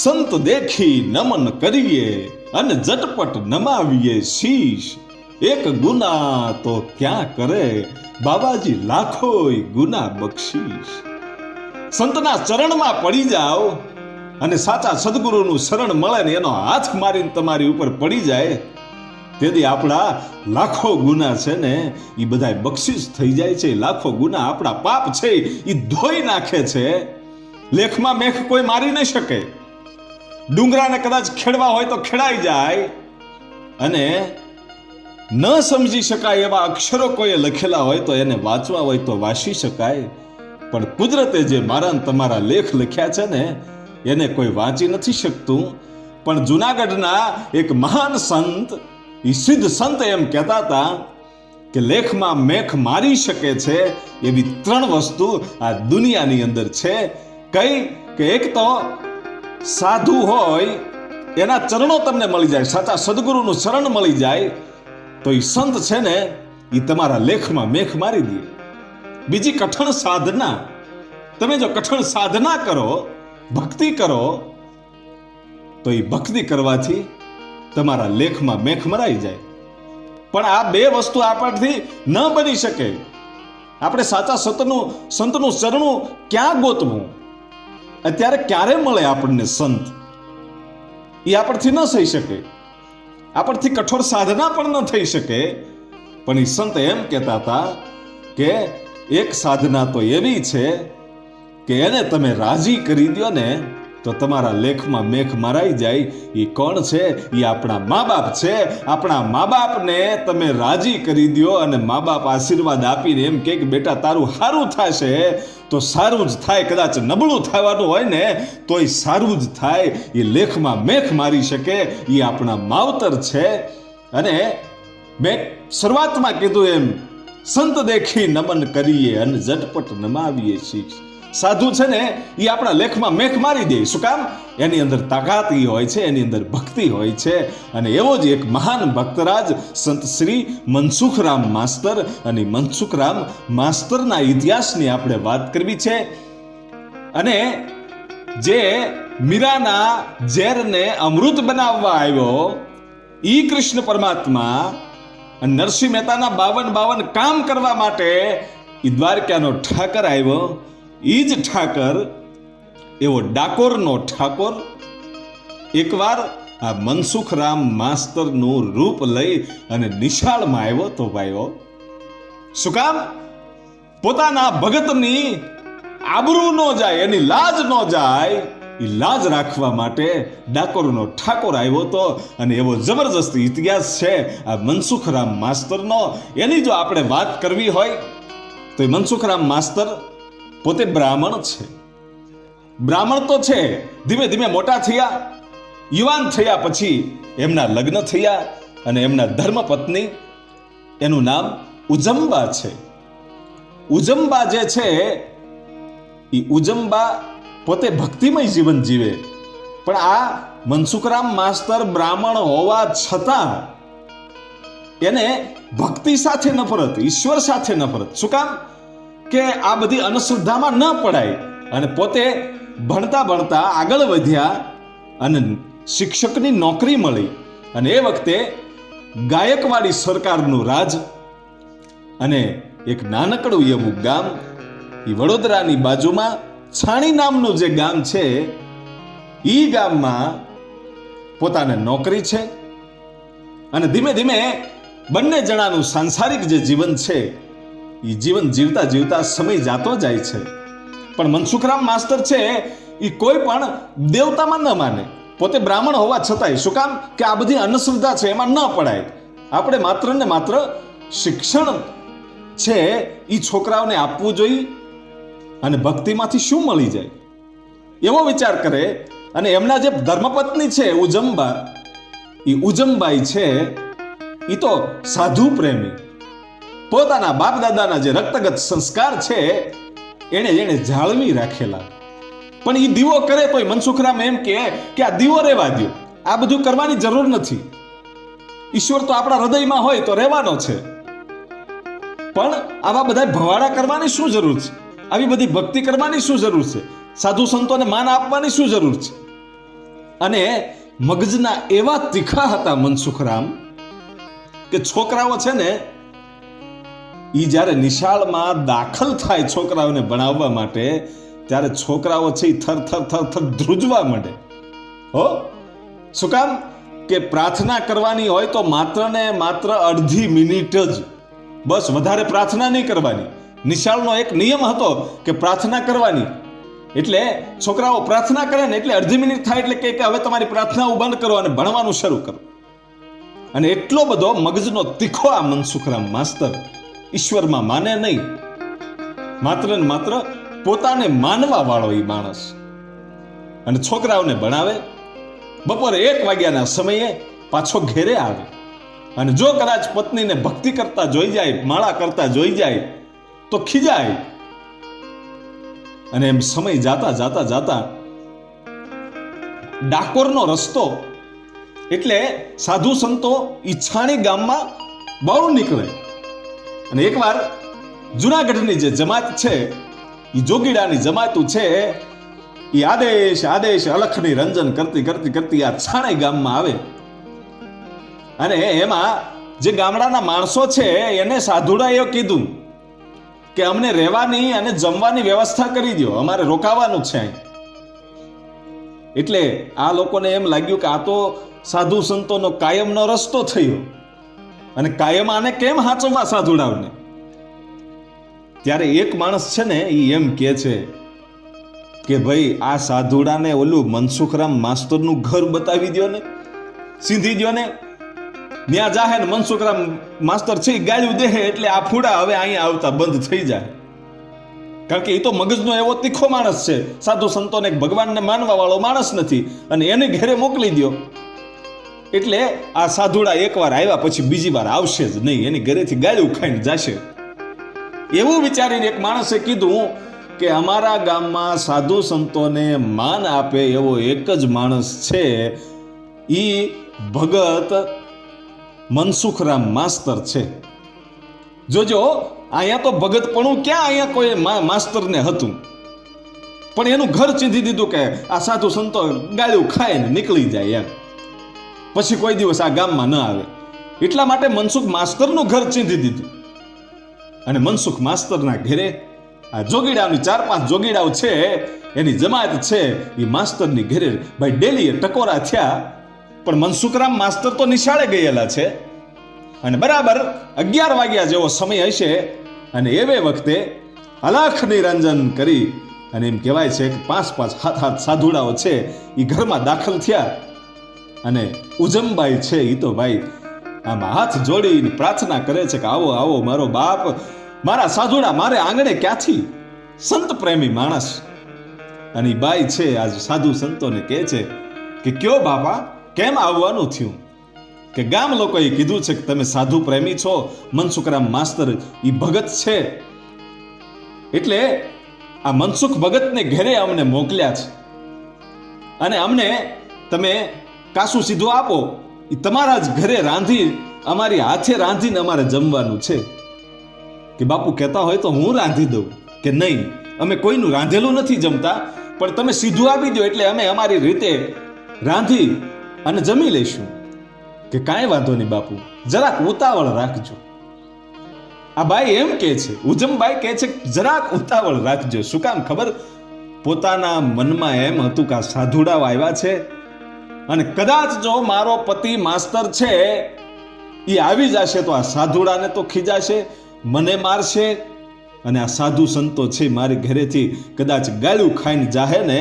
સંત દેખી નમન કરીએ અને ઝટપટ નમાવીએ શીશ. એક ગુના તો ક્યાં કરે બાબાજી લાખોય ગુના બક્ષીશ. સંતના ચરણમાં પડી જાઓ અને સાચા સદગુરુનું શરણ મળે ને એનો હાથ મારીને તમારી ઉપર પડી જાય, તેથી આપણા લાખો ગુના છે ને એ બધા બક્ષિસ થઈ જાય છે. લાખો ગુના આપણા પાપ છે એ ધોઈ નાખે છે. લેખમાં મેખ કોઈ મારી નહીં શકે. ડુંગરાને કદાચ ખેડવા હોય તો ખેડાઈ જાય, અને ન સમજી શકાય એવા અક્ષરો કોઈએ લખેલા હોય તો એને વાંચવા હોય તો વાંચી શકાય. પણ કુદરતે જે મારા તમારા લેખ લખ્યા છે ને એને કોઈ વાંચી નથી શકતું. પણ જુનાગઢના એક મહાન સંત, એ સિદ્ધ સંત એમ કહેતા હતા કે લેખમાં મેખ મારી શકે છે એવી ત્રણ વસ્તુ આ દુનિયાની અંદર છે. કઈ? કે એક તો સાધુ હોય એના ચરણો તમને મળી જાય, સાચા સદગુરુનું શરણ મળી જાય તો એ સંત છે ને એ તમારા લેખમાં મેખ મારી દે. બીજી કઠણ સાધના. તમે જો કઠણ સાધના કરો, ભક્તિ કરો, તો એ ભક્તિ કરવાથી તમારા લેખમાં મેખ મરાઈ જાય. પણ આ બે વસ્તુ આપણથી ન બની શકે. આપણે સાચા સંતનું ચરણું ક્યાં ગોતવું? અત્યારે ક્યારે મળે આપણને સંત? એ આપણથી ન થઈ શકે. આપણથી કઠોર સાધના પણ ન થઈ શકે. પણ એ સંત એમ કહેતા હતા કે એક સાધના તો એવી છે કે એને તમે રાજી કરી દો ને તો તમારા લેખમાં મેખ મરાઈ જાય. એ કોણ છે? એ આપણા મા બાપ છે. આપણા મા બાપને તમે રાજી કરી દો અને મા બાપ આશીર્વાદ આપીને એમ કે બેટા તારું સારું થશે તો સારું જ થાય. કદાચ નબળું થવાનું હોય ને તો એ સારું જ થાય. એ લેખમાં મેખ મારી શકે એ આપણા માવતર છે. અને મેં શરૂઆતમાં કીધું એમ સંત દેખી નમન કરીએ અને ઝટપટ નમાવીએ શીશ. સાધુ છે ને એ આપણા લેખમાં મેખ મારી દે. શું કામ? એની અંદર તાકાત હોય છે, એની અંદર ભક્તિ હોય છે. અને એવો જ એક મહાન ભક્તરાજ સંત શ્રી મનસુખરામ માસ્તર, અને મનસુખરામ માસ્તરના ઇતિહાસની આપણે વાત કરવી છે. અને જે મીરાના ઝેરને અમૃત બનાવવા આવ્યો ઈ કૃષ્ણ પરમાત્મા, અને નરસિંહ મહેતાના 52 કામ કરવા માટે ઈ દ્વારકાનો ઠાકર આવ્યો. ઈ જ ઠાકર, એવો ડાકોરનો ઠાકોર, એકવાર આ મનસુખરામ માસ્તરનું રૂપ લઈ અને નિશાળમાં આવ્યો તો ભાઈઓ. શું કામ? પોતાના ભગતની આબરૂ ન જાય, એની લાજ ન જાય, એ લાજ રાખવા માટે ડાકોરનો ઠાકોર આવ્યો તો. અને એવો જબરજસ્ત ઇતિહાસ છે આ મનસુખરામ માસ્તરનો. એની જો આપણે વાત કરવી હોય તો એ મનસુખરામ માસ્તર પોતે બ્રાહ્મણ છે. બ્રાહ્મણ તો છે, ધીમે ધીમે મોટા થયા, યુવાન થયા, પછી એમના લગ્ન થયા અને એમના ધર્મપત્ની, એનું નામ ઉજંબા છે. ઉજંબા જે છે એ ઉજંબા પોતે ભક્તિમય જીવન જીવે. પણ આ મનસુખરામ માસ્તર બ્રાહ્મણ હોવા છતાં એને ભક્તિ સાથે નફરત, ઈશ્વર સાથે નફરત. શું કામ? કે આ બધી અંધશ્રદ્ધામાં ન પડાય. અને પોતે ભણતા ભણતા આગળ વધ્યા અને શિક્ષકની નોકરી મળી. અને એ વખતે ગાયકવાડી સરકારનું રાજ. અને એક નાનકડું એવું ગામ, એ વડોદરાની બાજુમાં છાણી નામનું જે ગામ છે, એ ગામમાં પોતાને નોકરી છે. અને ધીમે ધીમે બંને જણાનું સાંસારિક જે જીવન છે એ જીવન જીવતા જીવતા સમય જાતો જાય છે. પણ મનસુખરામ માસ્તર છે એ કોઈ પણ દેવતામાં ન માને. પોતે બ્રાહ્મણ હોવા છતાંય. શું કામ? કે આ બધી અંધશ્રદ્ધા છે એમાં ન પડાય. આપણે માત્ર ને માત્ર શિક્ષણ છે એ છોકરાઓને આપવું જોઈએ. અને ભક્તિમાંથી શું મળી જાય એવો વિચાર કરે. અને એમના જે ધર્મપત્ની છે ઉજંબા, એ ઉજંબાઈ છે એ તો સાધુ પ્રેમી, પોતાના બાપ દાદાના જે રક્તગત સંસ્કાર છે એને જાળવી રાખેલા. પણ એ દીવો કરે તોય મનસુખરામ એમ કે આ દીવો રહેવા દો, આ બધું કરવાની જરૂર નથી. ઈશ્વર તો આપણા હૃદયમાં હોય તો રહેવાનો છે. પણ આવા બધા ભવાડા કરવાની શું જરૂર છે? આવી બધી ભક્તિ કરવાની શું જરૂર છે? સાધુ સંતોને માન આપવાની શું જરૂર છે? અને મગજના એવા તીખા હતા મનસુખરામ કે છોકરાઓ છે ને ઈ જ્યારે નિશાળમાં દાખલ થાય છોકરાઓને ભણાવવા માટે ત્યારે છોકરાઓ છે ઈ થર થર થર થર ધ્રુજવા માંડે. હો શું કામ કે પ્રાર્થના કરવાની હોય તો માત્ર ને માત્ર અડધી મિનિટ જ, બસ વધારે પ્રાર્થના નહીં કરવાની. નિશાળનો એક નિયમ હતો કે પ્રાર્થના કરવાની. એટલે છોકરાઓ પ્રાર્થના કરે ને એટલે અડધી મિનિટ થાય એટલે કે હવે તમારી પ્રાર્થના બંધ કરો અને ભણવાનું શરૂ કરો. અને એટલો બધો મગજનો તીખો આ મનસુખરામ માસ્તર, ઈશ્વરમાં માને નહીં, માત્ર ને માત્ર પોતાને માનવા વાળો એ માણસ. અને છોકરાઓને ભણાવે. બપોરે 1 વાગ્યાના સમયે પાછો ઘેરે આવે અને જો કદાચ પત્નીને ભક્તિ કરતા જોઈ જાય, માળા કરતા જોઈ જાય તો ખીજાય. અને એમ સમય જાતા જાતા જાતા ડાકોરનો રસ્તો એટલે સાધુ સંતો ઈચ્છાણી ગામમાં બહુ નીકળે. અને એકવાર જુનાગઢની જે જમાત છે એ જોગીડાની જમાતું છે એ આદેશ આદેશ અલખની રંજન કરતી કરતી કરતી આ છાણી ગામમાં આવે. અને એમાં જે ગામડાના માણસો છે એને સાધુડાએ કીધું કે અમને રહેવાની અને જમવાની વ્યવસ્થા કરી દો, અમારે રોકાવાનું છે. એટલે આ લોકોને એમ લાગ્યું કે આ તો સાધુ સંતોનો કાયમનો રસ્તો થયો અને કાયમ આને કેમ હાચવવા સાધુડાઓને. ત્યારે એક માણસ છે ને એ એમ કહે છે કે ભાઈ આ સાધુડાને ઓલું મનસુખરામ માસ્તરનું ઘર બતાવી દો ને, સીધી દો ને. ત્યાં જાહે ને મનસુખરામ માસ્તર છે ગાળ્યું દેહે એટલે આ ફૂડા હવે અહીંયા આવતા બંધ થઈ જાય. કારણ કે એ તો મગજનો એવો તીખો માણસ છે, સાધુ સંતોને ભગવાનને માનવા વાળો માણસ નથી, અને એને ઘરે મોકલી દો એટલે આ સાધુડા એકવાર આવ્યા પછી બીજી વાર આવશે જ નહીં, એની ઘરેથી ગાળ્યું ખાઈને જશે. એવું વિચારીને એક માણસે કીધું કે અમારા ગામમાં સાધુ સંતોને માન આપે એવો એક જ માણસ છે, ઈ ભગત મનસુખરામ માસ્તર છે. જોજો અહીંયા તો ભગતપણું ક્યાં અહીંયા કોઈ માસ્તરને હતું, પણ એનું ઘર ચીંધી દીધું કે આ સાધુ સંતો ગાળ્યું ખાય ને નીકળી જાય એમ, પછી કોઈ દિવસ આ ગામમાં ન આવે. એટલા માટે મનસુખ માસ્તરનું ઘર ચીંધી દીધું. અને મનસુખ માસ્તરના ઘેરે આ જોગીડાની 4-5 જોગીડાઓ છે એની જમાત છે એ માસ્તરની ઘેરે ભાઈ ડેલીએ ટકોરા થયા. પણ મનસુખરામ માસ્તર તો નિશાળે ગયેલા છે અને બરાબર 11 વાગ્યા જેવો સમય હશે અને એવે વખતે અલખ નિરંજન કરી અને એમ કહેવાય છે કે 5-5 7 સાધુડાઓ છે એ ઘરમાં દાખલ થયા. અને ઉજમબાઈ છે એ તો ભાઈ આમાં હાથ જોડીને પ્રાર્થના કરે છે કે આવો આવો મારો બાપ, મારા સાધુડા મારે આંગણે ક્યાંથી, સંત પ્રેમી માણસ. અને બાઈ છે આજ સાધુ સંતોને કહે છે કે કયો બાપા કેમ આવવાનું થયું? કે ગામ લોકોએ કીધું છે કે તમે સાધુ પ્રેમી છો, મનસુખરામ માસ્તર ઈ ભગત છે, એટલે આ મનસુખ ભગતને ઘરે અમને મોકલ્યા છે અને અમને તમે કાસું સીધું આપો, એ તમારા જ ઘરે રાંધી અમારી હાથે રાંધીને અમારે જમવાનું છે. કે બાપુ કહેતા હોય તો હું રાંધી દઉં. કે નહીં, અમે કોઈનું રાંધેલું નથી જમતા, પણ તમે સીધું આપી દો એટલે અમે અમારી રીતે રાંધી અને જમી લઈશું. કે કાંઈ વાંધો નહીં બાપુ, જરાક ઉતાવળ રાખજો. આ બાઈ એમ કહે છે, ઉજમબાઈ કહે છે જરાક ઉતાવળ રાખજો. શું કામ ખબર? પોતાના મનમાં એમ હતું કે આ સાધુડાઓ આવ્યા છે અને કદાચ જો મારો પતિ માસ્તર છે એ આવી જશે તો આ સાધુડાને તો ખીજાશે, મને મારશે, અને આ સાધુ સંતો છે મારી ઘરેથી કદાચ ગાળ્યું ખાઈને જાહે ને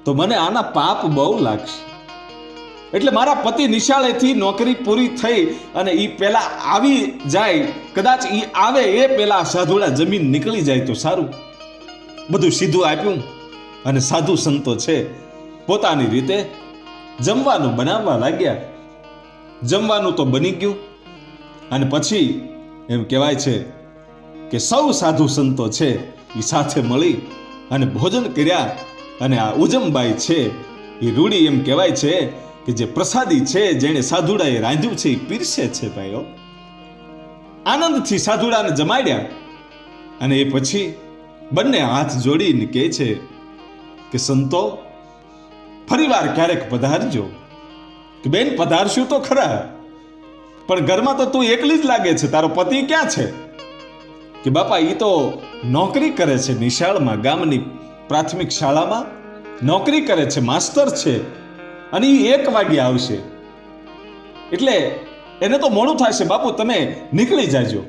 તો મને આના પાપ બહુ લાગશે. એટલે મારા પતિ નિશાળેથી નોકરી પૂરી થઈ અને એ પેલા આવી જાય, કદાચ એ આવે એ પેલા સાધુડા જમીન નીકળી જાય તો સારું. બધું સીધું આપ્યું અને સાધુ સંતો છે પોતાની રીતે જમવાનું બનાવવા લાગ્યા. જમવાનું તો બની ગયું અને પછી એમ કહેવાય છે કે સૌ સાધુ સંતો છે એ સાથે મળી અને ભોજન કર્યા. અને આ ઉજમબાઈ છે એ રૂડી એમ કહેવાય છે કે જે પ્રસાદી છે જેણે સાધુડાએ રાંધ્યું છે એ પીરસે છે ભાઈઓ. આનંદથી સાધુડાને જમાડ્યા અને એ પછી બંને હાથ જોડીને કહે છે કે સંતો ફરીવાર ક્યારેક પધારજો. કે બેન પધારશું તો ખરા, પણ ઘરમાં તો તું એકલી જ લાગે છે, તારો પતિ ક્યાં છે? કે બાપા એ તો નોકરી કરે છે નિશાળમાં, ગામની પ્રાથમિક શાળામાં નોકરી કરે છે, માસ્ટર છે, અને એ 1 વાગે આવશે, એટલે એને તો મોડું થશે. બાપુ તમે નીકળી જાજો.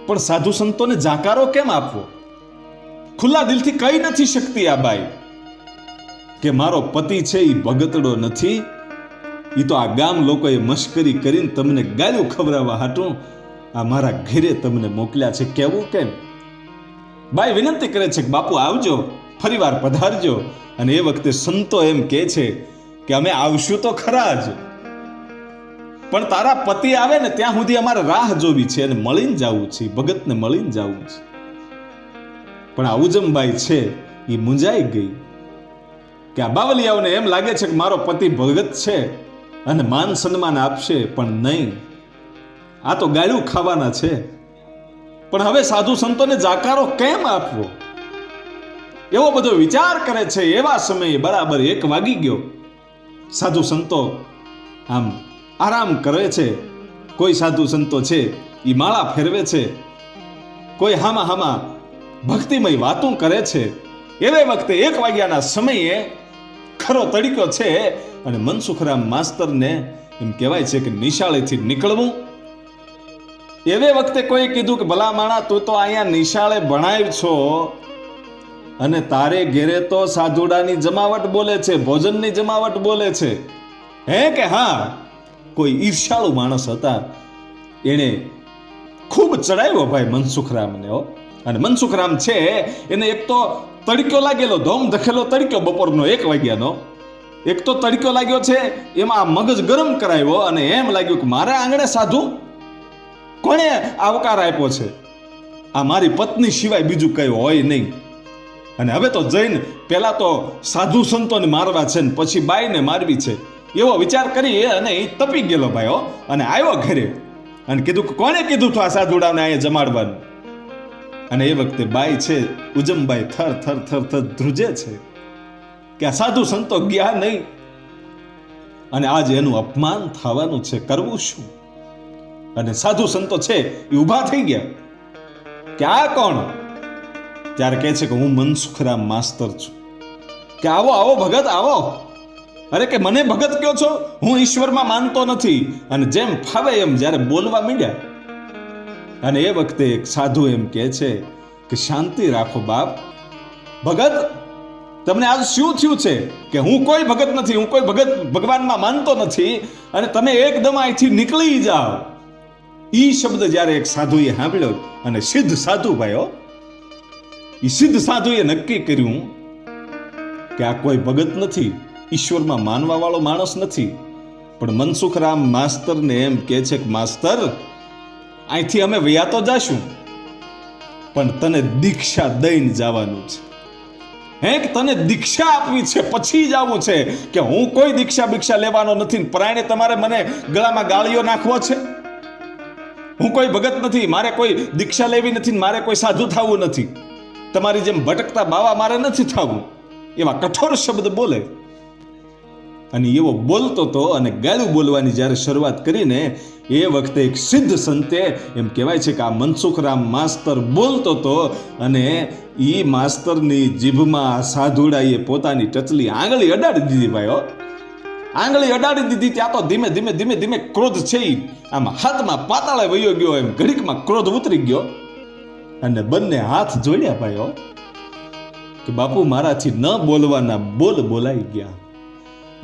પણ સાધુ સંતોને જાકારો કેમ આપવો? ખુલ્લા દિલથી કહી નથી શકતી આ બાઈ કે મારો પતિ છે એ ભગતડો નથી, એ તો આ ગામ લોકોએ મશ્કરી કરીને તમને ગાળ્યું ખવડાવવા હાટું આ મારા ઘરે તમને મોકલ્યા છે. કેવું કેમ? બાઈ વિનંતી કરે છે કે બાપુ આવજો, ફરીવાર પધારજો. અને એ વખતે સંતો એમ કહે છે કે અમે આવશું તો ખરા જ, પણ તારા પતિ આવે ને ત્યાં સુધી અમારે રાહ જોવી છે અને મળીને જવું છે, ભગતને મળીને જવું છે. પણ આ ઉજમબાઈ છે એ મૂંઝાઈ ગઈ કે આ બાવલિયાઓને એમ લાગે છે કે મારો પતિ ભગત છે અને માન સન્માન આપશે, પણ નહીં, આ તો ગાળ્યું ખાવાના છે. પણ હવે સાધુ સંતોને જાકારો કેમ આપવો, એવો બધો વિચાર કરે છે. એવા સમયે બરાબર 1 વાગી ગયો. સાધુ સંતો આમ આરામ કરે છે. કોઈ સાધુ સંતો છે એ માળા ફેરવે છે, કોઈ હામાં ભક્તિમય વાતો કરે છે. એવે વખતે 1 વાગ્યાના સમયે ખરો તડકો છે અને મનસુખરામ માસ્તરને એમ કહેવાય છે કે નિશાળેથી નીકળવું. એવે વખતે કોઈ કીધું કે ભલા માણા તું તો અહીંયા નિશાળે ભણાવ છો અને તારે ઘેરે તો સાધુડાની જમાવટ બોલે છે, ભોજનની જમાવટ બોલે છે. હે કે હા? કોઈ ઈર્ષાળુ માણસ હતા, એને ખૂબ ચડાવ્યો ભાઈ મનસુખરામને. અને મનસુખરામ છે એને એક તો તડક્યો લાગેલો, ધોમ ધખેલો તડક્યો બપોરનો 1 વાગ્યાનો, એક તો તડક્યો લાગ્યો છે, એમાં મગજ ગરમ કરાવ્યો અને એમ લાગ્યું કે મારા આંગણે સાધુ કોણે આવકાર આપ્યો છે? આ મારી પત્ની સિવાય બીજું કઈ હોય નહીં. અને હવે તો જઈને પેલા તો સાધુ સંતોને મારવા છે ને પછી બાઈને મારવી છે, એવો વિચાર કરી અને એ તપી ગયેલો ભાઈ. અને આવ્યો ઘરે અને કીધું કે કોણે કીધું તું આ સાધુડાને અહીંયા જમાડવાનું? અને એ વખતે બાઈ છે ઉજમબાઈ થર થર થર થર ધ્રુજે છે કે આ સાધુ સંતો ગયા નહીં અને આજે એનું અપમાન થવાનું છે, કરવું શું? અને સાધુ સંતો છે એ ઊભા થઈ ગયા કે આ કોણ? ત્યારે કહે છે કે હું મનસુખરામ માસ્તર છું. કે આવો આવો ભગત આવો. અરે કે મને ભગત કયો છો? હું ઈશ્વરમાં માનતો નથી. અને જેમ ફાવે એમ જ્યારે બોલવા માંડ્યા. અને એ વખતે એક સાધુ એમ કહે છે કે શાંતિ રાખો બાપ. ભગત તમને આજ શું થયું છે કે હું કોઈ ભગત નથી, હું કોઈ ભગત ભગવાનમાં માનતો નથી અને તમે એકદમ અહીંથી નીકળી જાઓ. ઈ શબ્દ જ્યારે એક સાધુએ સાંભળ્યો, અને સિદ્ધ સાધુ ભાઈઓ, ઈ સિદ્ધ સાધુએ નક્કી કર્યું કે આ કોઈ ભગત નથી, ઈશ્વરમાં માનવા વાળો માણસ નથી. પણ મનસુખરામ માસ્તરને એમ કહે છે કે માસ્તર અહીંથી અમે વયા તો જાશું, પણ તને દીક્ષા દઈને જવાનું છે. હે કે તને દીક્ષા આપવી છે, પછી જવું છે. કે હું કોઈ દીક્ષા ભિક્ષા લેવાનો નથી, પરાયણે તમારે મને ગળામાં ગાળીઓ નાખવો છે? હું કોઈ ભગત નથી, મારે કોઈ દીક્ષા લેવી નથી, મારે કોઈ સાધુ થવું નથી, તમારી જેમ ભટકતા બાવા મારે નથી થવું. એવા કઠોર શબ્દ બોલે. અને એવો બોલતો તો અને ગાળું બોલવાની જ્યારે શરૂઆત કરીને એ વખતે એક સિદ્ધ સંતે એમ કહેવાય છે કે આ મનસુખરામ માસ્તર બોલતો તો અને ઈ માસ્તરની જીભમાં સાધુડાએ પોતાની ટચલી આંગળી અડાડી દીધી ભાઈઓ. આંગળી અડાડી દીધી ત્યાં તો ધીમે ધીમે ધીમે ધીમે ક્રોધ છે આમ હાથમાં પાતાળે વયો ગયો. એમ ઘડીકમાં ક્રોધ ઉતરી ગયો અને બંને હાથ જોડ્યા ભાઈઓ કે બાપુ મારાથી ન બોલવાના બોલ બોલાઈ ગયા.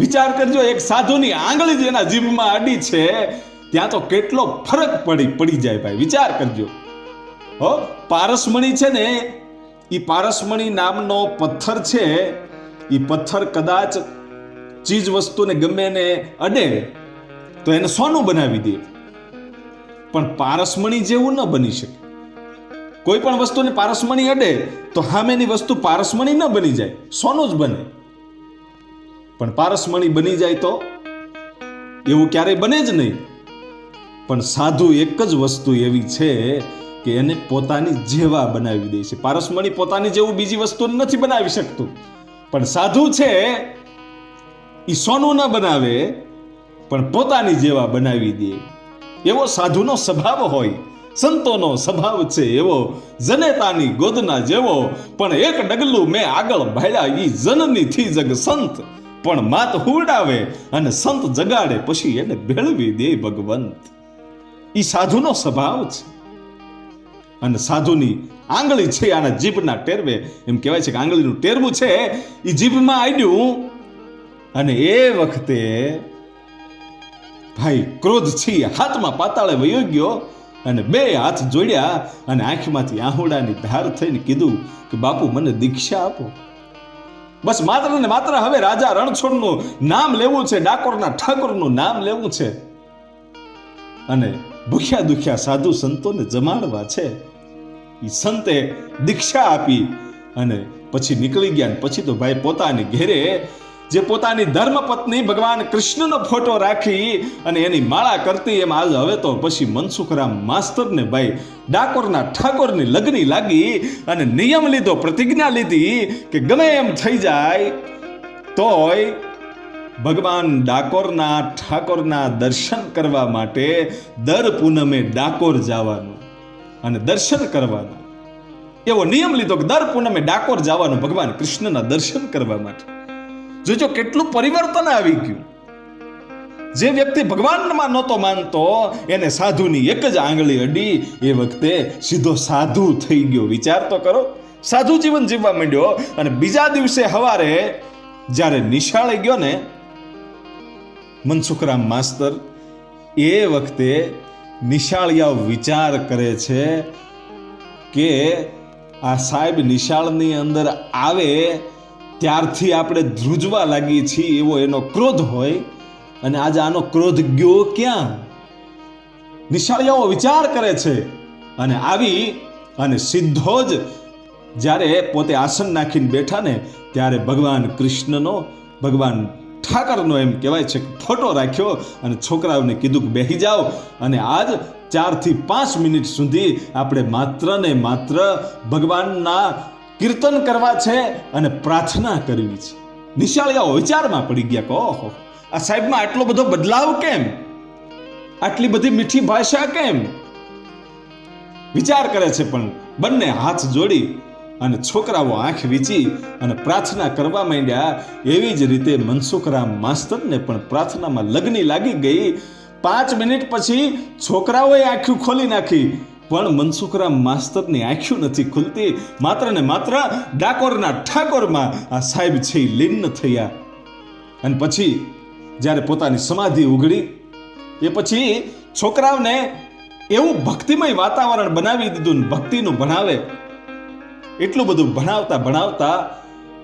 વિચાર કરજો, એક સાધુની આંગળી જેના જીભમાં અડી છે ત્યાં તો કેટલો ફરક પડી જાય ભાઈ. વિચાર કરજો. પારસમણી છે ને, એ પારસમણી નામનો પથ્થર છે, એ પથ્થર કદાચ ચીજ વસ્તુને ગમે એને અડે તો એને સોનું બનાવી દે, પણ પારસમણી જેવું ન બની શકે. કોઈ પણ વસ્તુને પારસમણી અડે તો સામેની વસ્તુ પારસમણી ન બની જાય, સોનું જ બને. પણ પારસમણી બની જાય તો એવું ક્યારેય બને જ નહીં. પણ સાધુ એક જ વસ્તુ એવી છે કે એને પોતાની જેવા બનાવી દે છે. પારસમણી પોતાની જેવું બીજી વસ્તુ નથી બનાવી શકતું, પણ સાધુ છે એ સોનું ન બનાવે પણ પોતાની જેવા બનાવી દે. એવો સાધુનો સ્વભાવ હોય, સંતોનો સ્વભાવ છે એવો, જનેતાની ગોદના જેવો. પણ એક ડગલું મેં આગળ ભાડ્યા, ઈ જનની થી જગ સંત. પણ માત હુવડાવે અને સંત જગાડે, પછી એને ભેળવી દે ભગવંત. ઈ સાધુનો સ્વભાવ છે. અને સાધુની આંગળી છે આના જીભના ટેરવે. એમ કહેવાય છે કે આંગળીનું ટેરવું છે એ જીભમાં આડ્યું, અને એ વખતે ભાઈ ક્રોધ છે હાથમાં પાતાળે વયો ગયો, અને બે હાથ જોડ્યા અને આંખમાંથી આહુડાની ધાર થઈને કીધું કે બાપુ મને દીક્ષા આપો. બસ માત્ર ને માત્ર હવે રાજા રણછોડનું નામ લેવું છે, ડાકોરના ઠાકોરનું નામ લેવું છે, અને ભૂખ્યા દુખ્યા સાધુ સંતોને જમાડવા છે. એ સંતે દીક્ષા આપી અને પછી નીકળી ગયા. પછી તો ભાઈ પોતાની ઘેરે જે પોતાની ધર્મપત્ની ભગવાન કૃષ્ણનો ફોટો રાખી અને એની માળા કરતી, એમ આજ હવે તો પછી મનસુખરામ માસ્તરને ભાઈ ડાકોરના ઠાકોરની લગ્ની લાગી અને નિયમ લીધો, પ્રતિજ્ઞા લીધી કે ગમે એમ થઈ જાય તોય ભગવાન ડાકોરના ઠાકોરના દર્શન કરવા માટે દર પૂનમે ડાકોર જવાનું અને દર્શન કરવાનું. એવો નિયમ લીધો કે દર પૂનમે ડાકોર જવાનું ભગવાન કૃષ્ણના દર્શન કરવા માટે. જોજો કેટલું પરિવર્તન આવી ગયું. જે વ્યક્તિ ભગવાનમાં નહોતો માનતો એને સાધુની એક જ આંગળી અડી, એ વખતે સીધો સાધુ થઈ ગયો. વિચાર તો કરો, સાધુ જીવન જીવવા માંડ્યો. અને બીજા દિવસે સવારે જ્યારે નિશાળે ગયો ને મનસુખરામ માસ્તર, એ વખતે નિશાળિયાઓ વિચાર કરે છે કે આ સાહેબ નિશાળની અંદર આવે ત્યારથી આપણે ધ્રુજવા લાગીએ છીએ, એવો એનો ક્રોધ હોય, અને આજે આનો ક્રોધ ગયો ક્યાં? નિશાળિયાઓ વિચાર કરે છે. અને આવી અને સીધો જ જ્યારે પોતે આસન નાખીને બેઠા ને ત્યારે ભગવાન કૃષ્ણનો, ભગવાન ઠાકરનો એમ કહેવાય છે ફોટો રાખ્યો અને છોકરાઓને કીધું કે બેસી જાઓ, અને આજ 4 થી 5 મિનિટ સુધી આપણે માત્ર ને માત્ર ભગવાનના કીર્તન કરવા છે અને પ્રાર્થના કરવી છે. નિશાળિયાઓ વિચારમાં પડી ગયા કે ઓહો, આ સાહેબમાં આટલો બધો બદલાવ કેમ, આટલી બધી મીઠી ભાષા કેમ? વિચાર કરે છે. પણ બંને હાથ જોડી અને છોકરાઓ આંખ વીંચી અને પ્રાર્થના કરવા માંડ્યા. એવી જ રીતે મનસુખરામ માસ્તરને પણ પ્રાર્થનામાં લગ્ની લાગી ગઈ. 5 મિનિટ પછી છોકરાઓએ આંખો ખોલી નાખી, પણ મનસુખરામ માસ્તરની આંખો નથી ખુલતી. માત્ર ને માત્ર ડાકોરના ઠાકોરમાં આ સાહેબ છે લીન થયા. અને પછી જ્યારે પોતાની સમાધિ ઉઘડી, એ પછી છોકરાઓને એવું ભક્તિમય વાતાવરણ બનાવી દીધું ને ભક્તિનું ભણાવે. એટલું બધું ભણાવતા ભણાવતા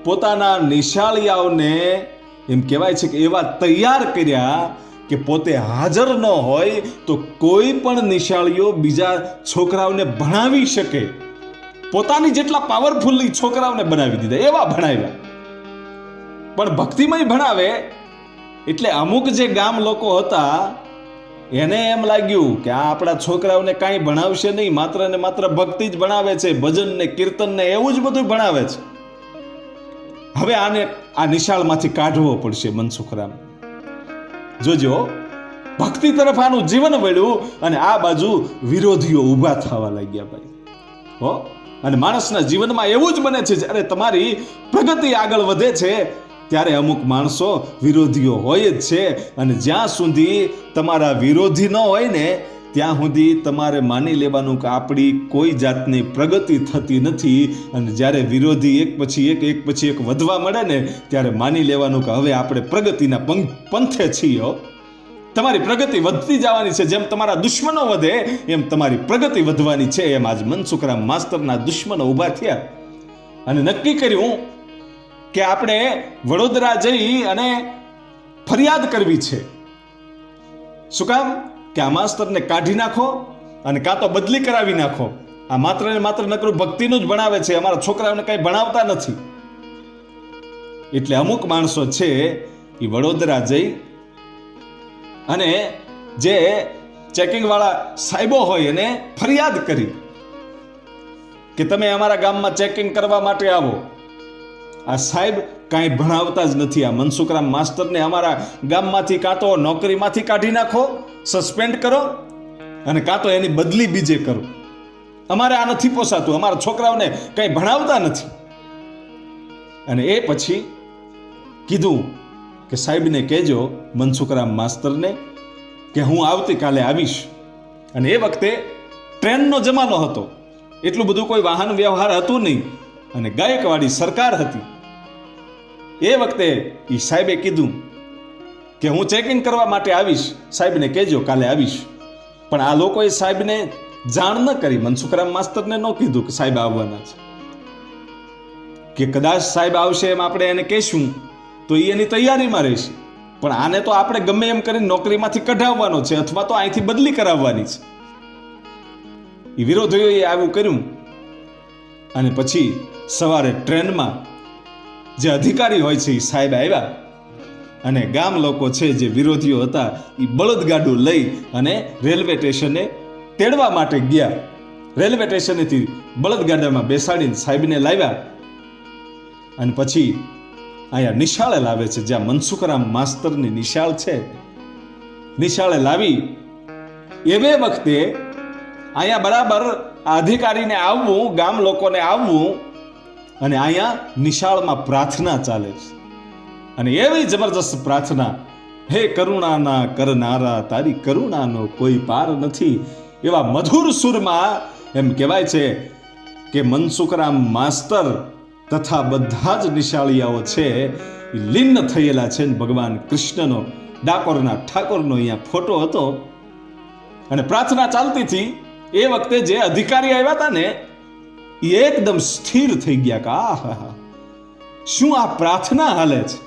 પોતાના નિશાળિયાઓને એમ કહેવાય છે કે એવા તૈયાર કર્યા કે પોતે હાજર ન હોય તો કોઈ પણ નિશાળીઓ બીજા છોકરાઓને ભણાવી શકે. પોતાની જેટલા પાવરફુલી છોકરાઓને બનાવી દીધા, એવા ભણાવ્યા. પણ ભક્તિમય ભણાવે એટલે અમુક જે ગામ લોકો હતા એને એમ લાગ્યું કે આ આપણા છોકરાઓને કાંઈ ભણાવશે નહીં, માત્ર ને માત્ર ભક્તિ જ ભણાવે છે, ભજન ને કીર્તન ને એવું જ બધું ભણાવે છે. હવે આને આ નિશાળમાંથી કાઢવો પડશે મનસુખરામ. જોજો, ભક્તિ તરફ આનું જીવન વળ્યું અને આ બાજુ વિરોધીઓ ઊભા થવા લાગ્યા ભાઈ. હો, અને માણસના જીવનમાં એવું જ બને છે, જ્યારે તમારી પ્રગતિ આગળ વધે છે ત્યારે અમુક માણસો વિરોધીઓ હોય જ છે. અને જ્યાં સુધી તમારા વિરોધી ન હોય ને ત્યાં સુધી તમારે માની લેવાનું કે આપણી કોઈ જાતની પ્રગતિ થતી નથી. અને જ્યારે વિરોધી એક પછી એક વધવા મળે ને ત્યારે માની લેવાનું કે હવે આપણે પ્રગતિના પંથે છીએ. તમારી પ્રગતિ વધતી જવાની છે. જેમ તમારા દુશ્મનો વધે એમ તમારી પ્રગતિ વધવાની છે. એમ આજ મનસુખરામ માસ્તરના દુશ્મનો ઊભા થયા અને નક્કી કર્યું કે આપણે વડોદરા જઈ અને ફરિયાદ કરવી છે. શું કામ? કે આ માસ્તરને કાઢી નાખો અને કાં તો બદલી કરાવી નાખો. આ માત્ર ને માત્ર નકરું ભક્તિનું જ ભણાવે છે, અમારા છોકરાઓને કંઈ ભણાવતા નથી. એટલે અમુક માણસો છે એ વડોદરા જઈ અને જે ચેકિંગ વાળા સાહેબો હોય એને ફરિયાદ કરી કે તમે અમારા ગામમાં ચેકિંગ કરવા માટે આવો. આ સાહેબ કાંઈ ભણાવતા જ નથી. આ મનસુખરામ માસ્તરને અમારા ગામમાંથી કાં તો નોકરીમાંથી કાઢી નાખો, સસ્પેન્ડ કરો, અને કાં તો એની બદલી બીજે કરો. અમારે આ નથી પોસાતું, અમારા છોકરાઓને કંઈ ભણાવતા નથી. અને એ પછી કીધું કે સાહેબને કહેજો, મનસુખરામ માસ્તરને, કે હું આવતીકાલે આવીશ. અને એ વખતે ટ્રેનનો જમાનો હતો, એટલું બધું કોઈ વાહન વ્યવહાર હતું નહીં, અને ગાયકવાડી સરકાર હતી. એ વખતે એ સાહેબે કીધું કે હું ચેકિંગ કરવા માટે આવીશ, સાહેબને કહેજો કાલે આવીશ. પણ આ લોકોએ સાહેબને જાણ ન કરી, મનસુખરામ માસ્તરને ન કીધું કે સાહેબ આવવાના છે, કે કદાચ સાહેબ આવશે એમ આપણે એને કહેશું તો એ એની તૈયારીમાં રહેશે. પણ આને તો આપણે ગમે એમ કરીને નોકરીમાંથી કઢાવવાનો છે, અથવા તો અહીંથી બદલી કરાવવાની છે. એ વિરોધીઓએ આવું કર્યું. અને પછી સવારે ટ્રેનમાં જે અધિકારી હોય છે એ સાહેબ આવ્યા, અને ગામ લોકો છે જે વિરોધીઓ હતા એ બળદગાડું લઈ અને રેલવે સ્ટેશને તેડવા માટે ગયા. રેલવે સ્ટેશનેથી બળદગાડામાં બેસાડીને સાહેબને લાવ્યા, અને પછી અહીંયા નિશાળે લાવે છે, જ્યાં મનસુખરામ માસ્તરની નિશાળ છે. નિશાળે લાવી એવે વખતે અહીંયા બરાબર અધિકારીને આવવું, ગામ લોકોને આવવું, અને અહીંયા નિશાળમાં પ્રાર્થના ચાલે છે. અને એવી જબરજસ્ત પ્રાર્થના, હે કરુણાના કરનારા, તારી કરુણાનો કોઈ પાર નથી, એવા મધુર સુરમાં એમ કહેવાય છે કે મનસુખરામ માસ્તર તથા બધા જ નિશાળિયાઓ છે એ લીન થયેલા છે. ભગવાન કૃષ્ણનો, ડાકોરના ઠાકોરનો અહીંયા ફોટો હતો, અને પ્રાર્થના ચાલતી હતી. એ વખતે જે અધિકારી આવ્યા હતા ને એ એકદમ સ્થિર થઈ ગયા કે આહા, શું આ પ્રાર્થના હાલે છે.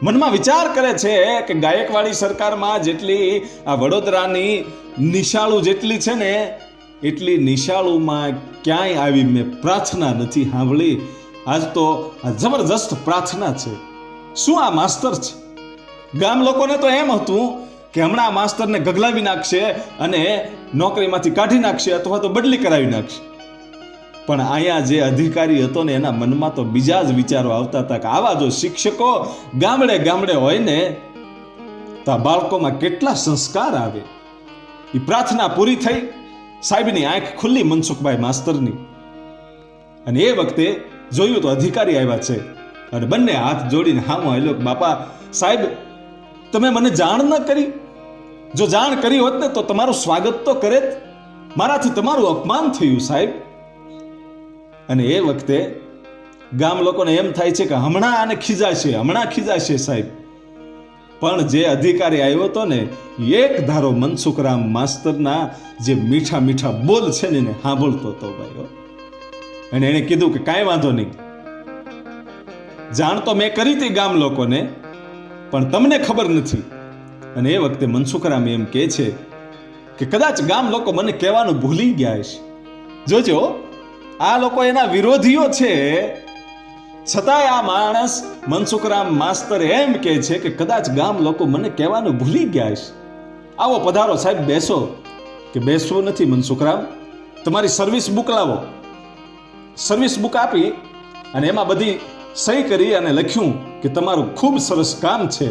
મનમાં વિચાર કરે છે કે ગાયકવાડી સરકારમાં જેટલી આ વડોદરાની નિશાળું જેટલી છે ને, એટલી નિશાળુમાં ક્યાંય આવી મેં પ્રાર્થના નથી સાંભળી. આજ તો આ જબરજસ્ત પ્રાર્થના છે. શું આ માસ્તર છે? ગામ લોકોને તો એમ હતું કે હમણાં માસ્તરને ગગલાવી નાખશે અને નોકરીમાંથી કાઢી નાખશે, અથવા તો બદલી કરાવી નાખશે. પણ અહીંયા જે અધિકારી હતો ને એના મનમાં તો બીજા જ વિચારો આવતા હતા કે આવા જો શિક્ષકો ગામડે ગામડે હોય ને તો આ બાળકોમાં કેટલા સંસ્કાર આવે. એ પ્રાર્થના પૂરી થઈ, સાહેબની આંખ ખુલ્લી મનસુખભાઈ માસ્તરની. અને એ વખતે જોયું તો અધિકારી આવ્યા છે, અને બંને હાથ જોડીને હામો આલ્યો, બાપા સાહેબ તમે મને જાણ ન કરી, જો જાણ કરી હોત ને તો તમારું સ્વાગત તો કરે, મારાથી તમારું અપમાન થયું સાહેબ. અને એ વખતે ગામ લોકોને એમ થાય છે કે હમણાં આને ખીજાશે, હમણાં ખીજાશે સાહેબ. પણ જે અધિકારી આવ્યો હતો ને એક ધારો મનસુખરામ માસ્તરના જે મીઠા મીઠા બોલ છે ને એને સાંભળતો હતો ભાઈઓ. અને એને કીધું કે કાંઈ વાંધો નહીં, જાણ તો મેં કરી હતી ગામ લોકોને, પણ તમને ખબર નથી. અને એ વખતે મનસુખરામ એમ કહે છે કે કદાચ ગામ લોકો મને કહેવાનું ભૂલી ગયા છે. જોજો, આ લોકો એના વિરોધીઓ છે, છતાંય આ માણસ મનસુખરામ માસ્તર એમ કહે છે કે કદાચ ગામ લોકો મને કહેવાનું ભૂલી ગયા છે. આવો પધારો સાહેબ, બેસો. કે બેસવું નથી મનસુખરામ, તમારી સર્વિસ બુક લાવો. સર્વિસ બુક આપી અને એમાં બધી સહી કરી અને લખ્યું કે તમારું ખૂબ સરસ કામ છે,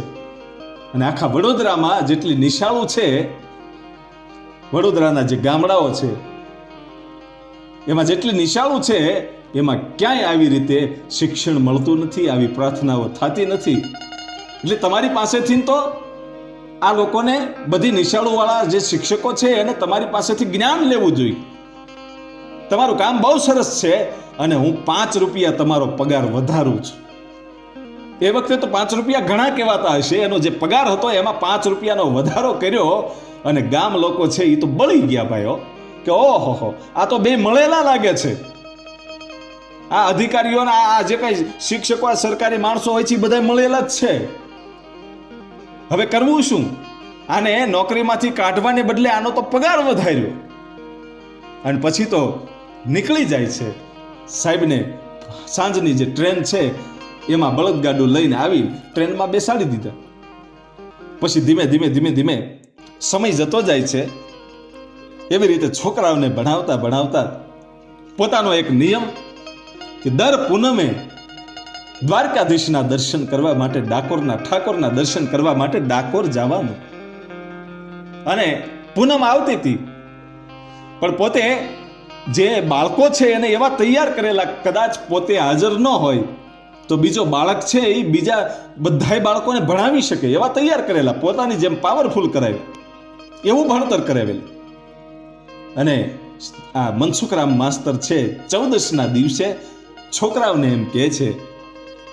અને આખા વડોદરામાં જેટલી નિશાળો છે, વડોદરાના જે ગામડાઓ છે એમાં જેટલી નિશાળો છે એમાં ક્યાંય આવી રીતે શિક્ષણ મળતું નથી, આવી પ્રાર્થનાઓ થતી નથી. એટલે તમારી પાસેથી તો આ લોકોને, બધી નિશાળોવાળા જે શિક્ષકો છે એને તમારી પાસેથી જ્ઞાન લેવું જોઈએ. તમારું કામ બહુ સરસ છે, અને હું 5 રૂપિયા તમારો પગાર વધારું છું. એ વખતે તો 5 રૂપિયા ઘણા કહેવાતા હશે, એનો જે પગાર હતો એમાં 5 રૂપિયાનો વધારો કર્યો, અને ગામ લોકો છે એ તો બળી ગયા ભાઈઓ કે ઓહો, આ તો બે મળેલા લાગે છે. આ અધિકારીઓના આ જે કઈ શિક્ષકો, આ સરકારી માણસો હોય છે એ બધા મળેલા જ છે. હવે કરવું શું? આને નોકરીમાંથી કાઢવાને બદલે આનો તો પગાર વધાર્યો, અને પછી તો નીકળી જાય છે. સાહેબને સાંજની જે ટ્રેન છે એમાં બળદગાડું લઈને આવી ટ્રેનમાં બેસાડી દીધા. પછી ધીમે ધીમે ધીમે ધીમે સમય જતો જાય છે. એવી રીતે છોકરાઓને ભણાવતા ભણાવતા પોતાનો એક નિયમ કે દર પૂનમે દ્વારકાધીશના દર્શન કરવા માટે, ડાકોરના ઠાકોરના દર્શન કરવા માટે ડાકોર જવાનું. અને પૂનમ આવતી હતી, પણ પોતે જે બાળકો છે એને એવા તૈયાર કરેલા, કદાચ પોતે હાજર ન હોય તો બીજો બાળક છે એ બીજા બધાય બાળકોને ભણાવી શકે એવા તૈયાર કરેલા, પોતાની જેમ પાવરફુલ કરાવે એવું ભણતર કરાવેલું. અને આ મનસુખરામ માસ્તર છે 14ના દિવસે છોકરાઓને એમ કહે છે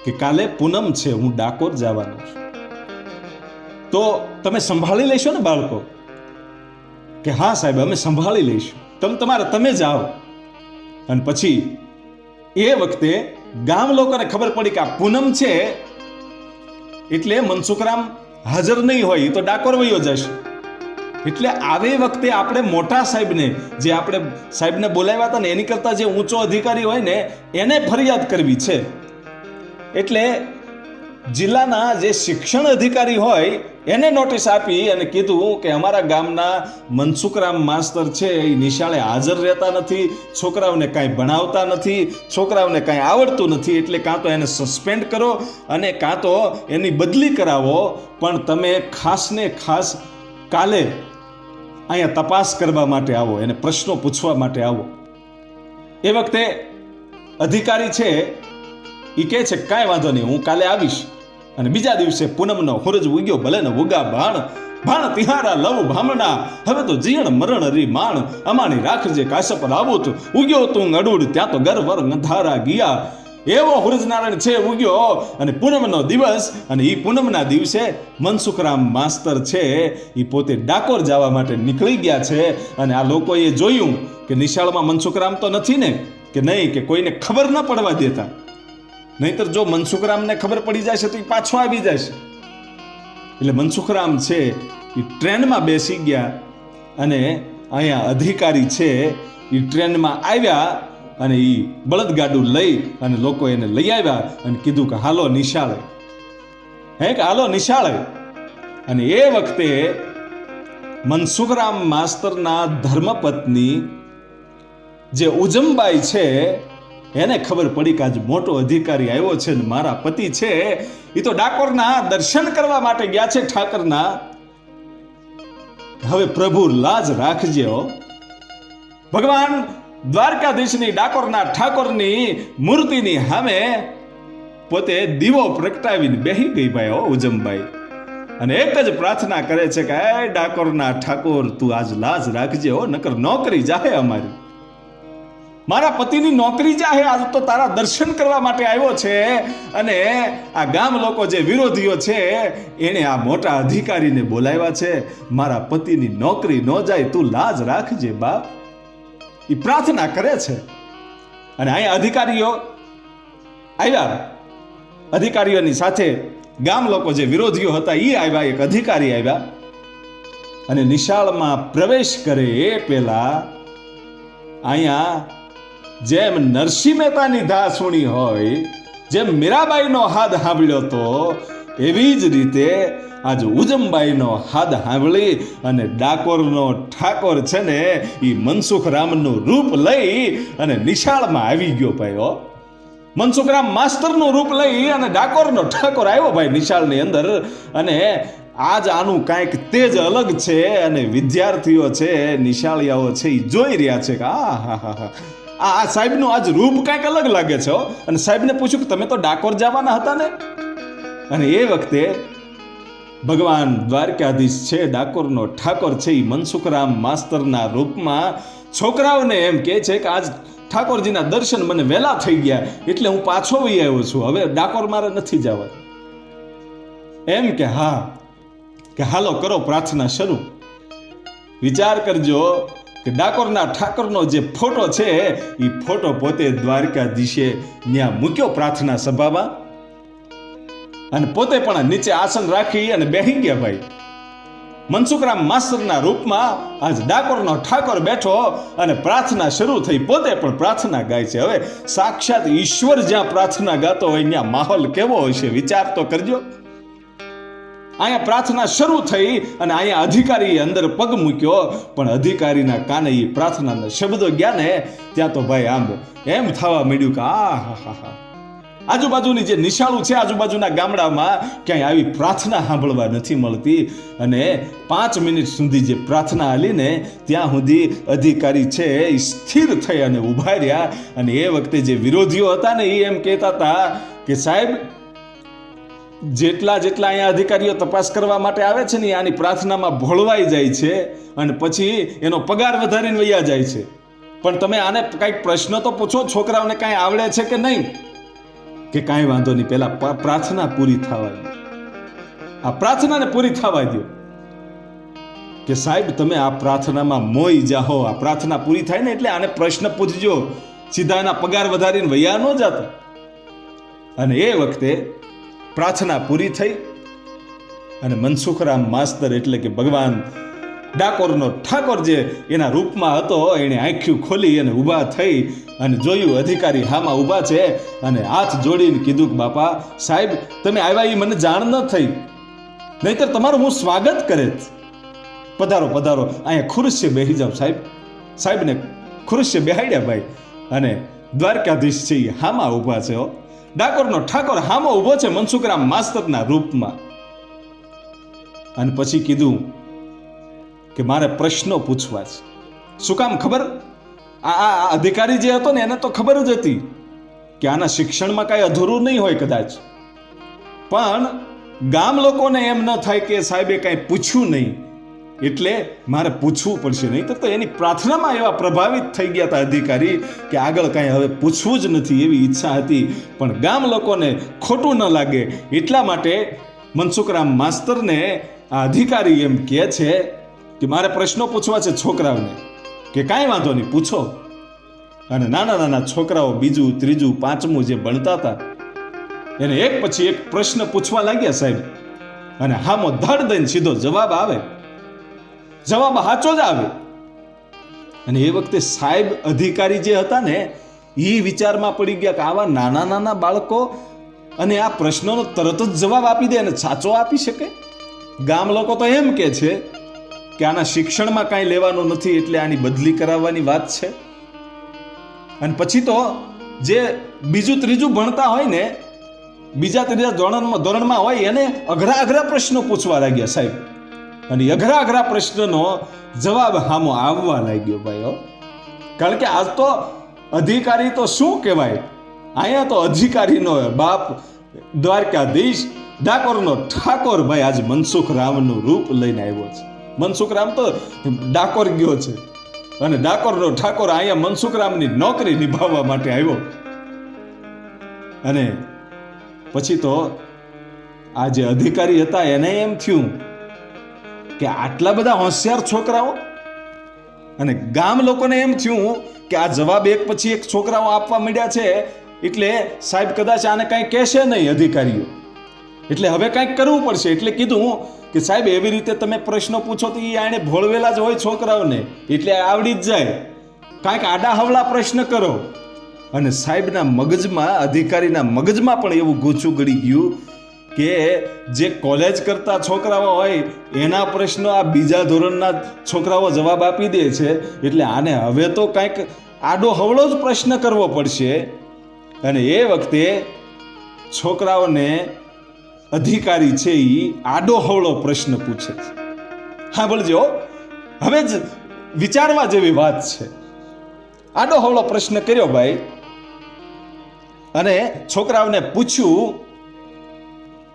કે કાલે પૂનમ છે, હું ડાકોર જવાનો છું, તો તમે સંભાળી લેશો ને બાળકો? કે હા સાહેબ અમે સંભાળી લઈશું, તમે જાઓ. અને પછી એ વખતે ગામ લોકોને ખબર પડી કે આ પૂનમ છે એટલે મનસુખરામ હાજર નહીં હોય, તો ડાકોર વયો જશે. એટલે આવે વખતે આપણે મોટા સાહેબને, જે આપણે સાહેબને બોલાવ્યા હતા ને એની કરતા જે ઊંચો અધિકારી હોય ને એને ફરિયાદ કરવી છે. એટલે જિલ્લાના જે શિક્ષણ અધિકારી હોય એને નોટિસ આપી અને કીધું કે અમારા ગામના મનસુખરામ માસ્તર છે એ નિશાળે હાજર રહેતા નથી, છોકરાઓને કાંઈ ભણાવતા નથી, છોકરાઓને કાંઈ આવડતું નથી, એટલે કાં તો એને સસ્પેન્ડ કરો અને કાં તો એની બદલી કરાવો, પણ તમે ખાસ ને ખાસ કાલે અહીંયા તપાસ કરવા માટે આવો, એને પ્રશ્નો પૂછવા માટે આવો. એ વખતે અધિકારી છે એ કહે છે કાંઈ વાંધો નહીં, હું કાલે આવીશ. અને બીજા દિવસે પૂનમનો હુરજ ઉગ્યો, ભલે ને ઉગા ભાણ તિહારા લવ ભામણા, હવે તો જીણ મરણ રી માણ, અમાણી રાખજે કાશપ રાબુત, ઉગ્યો તું અડુડ ત્યાં તો ગરવર અંધારા ગયા. એવો હુરજનારાયણ છે ઉગ્યો અને પૂનમનો દિવસ. અને એ પૂનમના દિવસે મનસુખરામ માસ્તર છે એ પોતે ડાકોર જવા માટે નીકળી ગયા છે. અને આ લોકોએ જોયું કે નિશાળમાં મનસુખરામ તો નથી ને, કે નહીં, કે કોઈને ખબર ન પડવા દેતા, નહીતર જો મનસુખરામને ખબર પડી જશે તો એ પાછો આવી જશે. એટલે મનસુખરામ છે એ ટ્રેનમાં બેસી ગયા અને અહીંયા અધિકારી છે એ ટ્રેનમાં આવ્યા અને એ બળદગાડું લઈ અને લોકો એને લઈ આવ્યા અને કીધું કે હાલો નિશાળે, કે હાલો નિશાળે. અને એ વખતે મનસુખરામ માસ્તરના ધર્મપત્ની જે ઉજમબાઈ છે એને ખબર પડી કે આજ મોટો અધિકારી આવ્યો છે ને મારા પતિ છે એ તો ડાકોરના દર્શન કરવા માટે ગયા છે ઠાકરના. હવે પ્રભુ લાજ રાખજે. ભગવાન દ્વારકાધીશની, ડાકોરના ઠાકોરની મૂર્તિની સામે પોતે દીવો પ્રગટાવીને બેહી ગઈ ભાઈ ઉજમબાઈ, અને એક જ પ્રાર્થના કરે છે કે એ ડાકોરના ઠાકોર તું આજ લાજ રાખજે, નકર નોકરી જાહે અમારી, મારા પતિની નોકરી જાહે, આજ તો તારા દર્શન કરવા માટે આવ્યો છે. અને આ ગામ લોકો જે વિરોધીઓ છે એને આ મોટા અધિકારીને બોલાવ્યા છે, મારા પતિની નોકરી ન જાય, તું લાજ રાખજે બાપ, એ પ્રાર્થના કરે છે. અને અહીંયા અધિકારીઓ આવ્યા, અધિકારીઓની સાથે ગામ લોકો જે વિરોધીઓ હતા એ આવ્યા, એક અધિકારી આવ્યા. અને નિશાળમાં પ્રવેશ કરે એ પહેલા અહીંયા જેમ નરસિંહ મહેતાની ધા સુણી હોય, જેમ મીરાબાઈનો હાદ સાંભળ્યો હતો, એવી જ રીતે આજે ઉજમબાઈનો હાદ સાંભળી અને ડાકોરનો ઠાકોર છે ને એ મનસુખરામનું રૂપ લઈ અને નિશાળમાં આવી ગયો ભાઈ. મનસુખરામ માસ્તરનું રૂપ લઈ અને ડાકોરનો ઠાકોર આવ્યો ભાઈ નિશાળની અંદર. અને આજ આનું કાંઈક તેજ અલગ છે અને વિદ્યાર્થીઓ છે, નિશાળિયાઓ છે એ જોઈ રહ્યા છે કે આ સાહેબનું આજ રૂપ કાંઈક અલગ લાગે છે. અને સાહેબને પૂછ્યું કે તમે તો ડાકોર જવાના હતા ને? અને એ વખતે ભગવાન દ્વારકાધીશ છે, ડાકોરનો ઠાકોર છે, એ મનસુખરામ માસ્તરના રૂપમાં છોકરાઓને એમ કહે છે કે આજ ઠાકોરજીના દર્શન મને વહેલા થઈ ગયા એટલે હું પાછો વહી આવ્યો છું, હવે ડાકોર મારે નથી જવા. એમ કે હા, કે હાલો કરો પ્રાર્થના શરૂ. વિચાર કરજો કે ડાકોરના ઠાકોરનો જે ફોટો છે એ ફોટો પોતે દ્વારકાધીશે ત્યાં મૂક્યો પ્રાર્થના સભામાં, અને પોતે પણ નીચે આસન રાખી અને બેહી ગયા ભાઈ. મનસુખરામ માસ્તરના રૂપમાં આજ ડાકોરનો ઠાકોર બેઠો અને પ્રાર્થના શરૂ થઈ, પોતે પણ પ્રાર્થના ગાય છે. હવે સાક્ષાત ઈશ્વર જ્યાં પ્રાર્થના ગાતો હોય ત્યાં માહોલ કેવો હોય છે વિચાર તો કરજો. અહીંયા પ્રાર્થના શરૂ થઈ અને અહીંયા અધિકારીએ અંદર પગ મૂક્યો, પણ અધિકારીના કાને એ પ્રાર્થનાના શબ્દો ગયા ને ત્યાં તો ભાઈ આમ એમ થવા માંડ્યું કે આ હા હા, આજુબાજુની જે નિશાળું છે, આજુબાજુના ગામડામાં ક્યાંય આવી પ્રાર્થના સાંભળવા નથી મળતી. અને 5 મિનિટ સુધી જે પ્રાર્થના હાલી ને ત્યાં સુધી અધિકારી છે એ સ્થિર થઈ અને ઊભા રહ્યા. અને એ વખતે જે વિરોધીઓ હતા ને એ એમ કહેતા હતા કે સાહેબ, જેટલા અહીંયા અધિકારીઓ તપાસ કરવા માટે આવે છે ને આની પ્રાર્થનામાં ભોળવાઈ જાય છે અને પછી એનો પગાર વધારીને વયા જાય છે. પણ તમે આને કંઈક પ્રશ્ન તો પૂછો, છોકરાઓને કાંઈ આવડે છે કે નહીં? કે કાંઈ વાંધો નહીં, પહેલા પ્રાર્થના પૂરી થવા દો, આ પ્રાર્થનાને પૂરી થવા દો. કે સાહેબ તમે આ પ્રાર્થનામાં મોઈ જાઓ, આ પ્રાર્થના પૂરી થાય ને એટલે આને પ્રશ્ન પૂછજો, સીધા એના પગાર વધારીને વયા ન જતા. અને એ વખતે પ્રાર્થના પૂરી થઈ અને મનસુખરામ માસ્તર એટલે કે ભગવાન ડાકોરનો ઠાકોર જે એના રૂપમાં હતો, એણે આંખ્યું ખોલી અને ઊભા થઈ અને જોયું અધિકારી હામાં ઊભા છે અને હાથ જોડીને કીધું કે બાપા સાહેબ તમે આવ્યા એ મને જાણ ન થઈ, નહીતર તમારું હું સ્વાગત કરે. પધારો પધારો, અહીંયા ખુરશીએ બેસી જાઓ સાહેબ. સાહેબને ખુરશીએ બેહાડ્યા ભાઈ. અને દ્વારકાધીશ છે એ હામાં ઊભા છે, ડાકોરનો ઠાકોર હામો ઊભો છે મનસુખરામ માસ્તરના રૂપમાં. અને પછી કીધું કે મારે પ્રશ્નો પૂછવા છે. શું કામ ખબર? આ અધિકારી જે હતો ને એને તો ખબર જ હતી કે આના શિક્ષણમાં કાંઈ અધૂરું નહીં હોય કદાચ, પણ ગામ લોકોને એમ ન થાય કે સાહેબે કાંઈ પૂછ્યું નહીં એટલે મારે પૂછવું પડશે. નહીં તો એની પ્રાર્થનામાં એવા પ્રભાવિત થઈ ગયા હતા અધિકારી કે આગળ કાંઈ હવે પૂછવું જ નથી એવી ઈચ્છા હતી. પણ ગામ લોકોને ખોટું ન લાગે એટલા માટે મનસુખરામ માસ્તરને આ અધિકારી એમ કહે છે કે મારે પ્રશ્નો પૂછવા છે છોકરાઓને. કે કાંઈ વાંધો નહીં, પૂછો. અને નાના નાના છોકરાઓ બીજું ત્રીજું પાંચમું જે ભણતા હતા એને એક પછી એક પ્રશ્ન પૂછવા લાગ્યા સાહેબ. અને હામો ધડ દઈને સીધો જવાબ આવે, જવાબ સાચો જ આવે. અને એ વખતે સાહેબ અધિકારી જે હતા ને એ વિચારમાં પડી ગયા કે આવા નાના નાના બાળકો અને આ પ્રશ્નોનો તરત જ જવાબ આપી દે અને સાચો આપી શકે. ગામ લોકો તો એમ કે છે કે આના શિક્ષણમાં કાંઈ લેવાનું નથી એટલે આની બદલી કરાવવાની વાત છે. અને પછી તો જે બીજું ત્રીજું ભણતા હોય ને, બીજા ત્રીજા ધોરણમાં હોય એને અઘરા અઘરા પ્રશ્નો પૂછવા લાગ્યા સાહેબ. અને અઘરા અઘરા પ્રશ્નનો જવાબ હામો આવવા લાગ્યો ભાઈઓ. કારણ કે આજ તો અધિકારી તો શું કહેવાય, અહીંયા તો અધિકારીનો બાપ દ્વારકાધીશ ડાકોરનો ઠાકોર ભાઈ આજ મનસુખરામનું રૂપ લઈને આવ્યો છે. મનસુખરામ તો ડાકોર ગયો છે અને ડાકોરનો ઠાકોર અહીંયા મનસુખરામની નોકરી નિભાવવા માટે આવ્યો. અને પછી તો આ જે અધિકારી હતા એને એમ થયું કે આટલા બધા હોશિયાર છોકરાઓ, અને ગામ લોકોને એમ થયું કે આ જવાબ એક પછી એક છોકરાઓ આપવા માંડ્યા છે એટલે સાહેબ કદાચ આને કાંઈ કહેશે નહીં અધિકારીઓ, એટલે હવે કાંઈક કરવું પડશે. એટલે કીધું કે સાહેબ એવી રીતે તમે પ્રશ્નો પૂછો તો એ આને ભોળવેલા જ હોય છોકરાઓને, એટલે આવડી જ જાય, કાંઈક આડા હવળા પ્રશ્ન કરો. અને સાહેબના મગજમાં, અધિકારીના મગજમાં પણ એવું ગૂંચું ગળી ગયું કે જે કોલેજ કરતા છોકરાઓ હોય એના પ્રશ્નો આ બીજા ધોરણના છોકરાઓ જવાબ આપી દે છે, એટલે આને હવે તો કાંઈક આડો હવળો જ પ્રશ્ન કરવો પડશે. અને એ વખતે છોકરાઓને અધિકારી છે એ આડો હવળો પ્રશ્ન પૂછે છે. હા બોલજો, હવે જ વિચારવા જેવી વાત છે. આડો હવળો પ્રશ્ન કર્યો ભાઈ, અને છોકરાઓને પૂછ્યું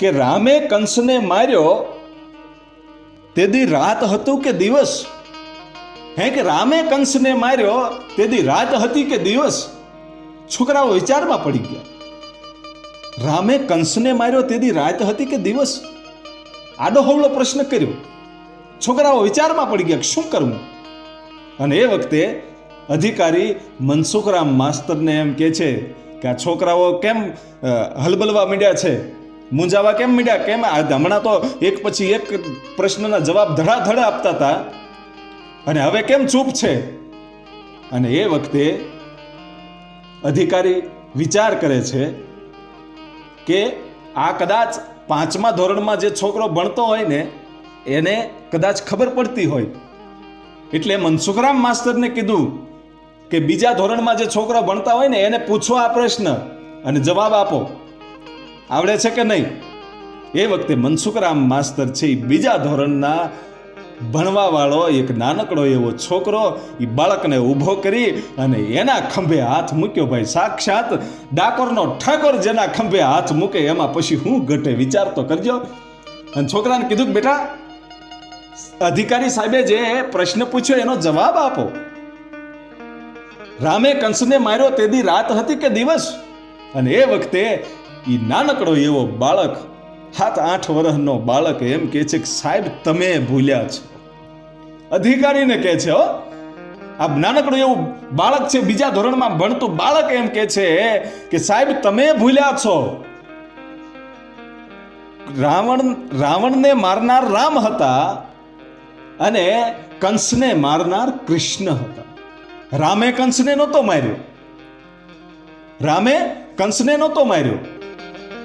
કે રામે કંસને માર્યો તેદી રાત હતું કે દિવસ? હે કે રામે કંસને માર્યો તેદી રાત હતી કે દિવસ? છોકરાઓ વિચારમાં પડી ગયા. રામે કંસને માર્યો તેદી રાત હતી કે દિવસ? આડો હવળો પ્રશ્ન કર્યો. છોકરાઓ વિચારમાં પડી ગયા શું કરવું. અને એ વખતે અધિકારી મનસુખરામ માસ્તરને એમ કહે છે કે આ છોકરાઓ કેમ હલબલવા માંડ્યા છે, મૂંઝાવા કેમ માંડ્યા, કેમ હમણાં તો એક પછી એક પ્રશ્નના જવાબ ધડાધડ આપતા હતા અને હવે કેમ ચૂપ છે? અને એ વખતે અધિકારી વિચાર કરે છે કે આ કદાચ 5મા ધોરણમાં જે છોકરો ભણતો હોય ને એને કદાચ ખબર પડતી હોય, એટલે મનસુખરામ માસ્તરને કીધું કે બીજા ધોરણમાં જે છોકરો ભણતા હોય ને એને પૂછો આ પ્રશ્ન અને જવાબ આપો, આવડે છે કે નહીં. એ વખતે મનસુખરામ માસ્તર છે એ બીજા ધોરણના ભણવા વાળો એક નાનકડો એવો છોકરો એ બાળકને ઊભો કરી અને એના ખંભે હાથ મૂક્યો. ભાઈ, સાક્ષાત ડાકોરનો ઠાકોર જેના ખંભે હાથ મૂકે એમાં પછી હું ઘટે, વિચાર તો કરજો. અને છોકરાને કીધું કે બેટા, અધિકારી સાહેબે જે પ્રશ્ન પૂછ્યો એનો જવાબ આપો. રામે કંસને માર્યો તે દી રાત હતી કે દિવસ? અને એ વખતે એ નાનકડો એવો બાળક, 7-8 વર્ષનો બાળક એમ કહે છે કે સાહેબ તમે ભૂલ્યા છો. અધિકારીને કહે છે, હો, આ નાનકડું એવું બાળક છે, બીજા ધોરણમાં ભણતું બાળક એમ કહે છે કે સાહેબ તમે ભૂલ્યા છો. રાવણને મારનાર રામ હતા અને કંસને મારનાર કૃષ્ણ હતા. રામે કંસને નહોતો માર્યો,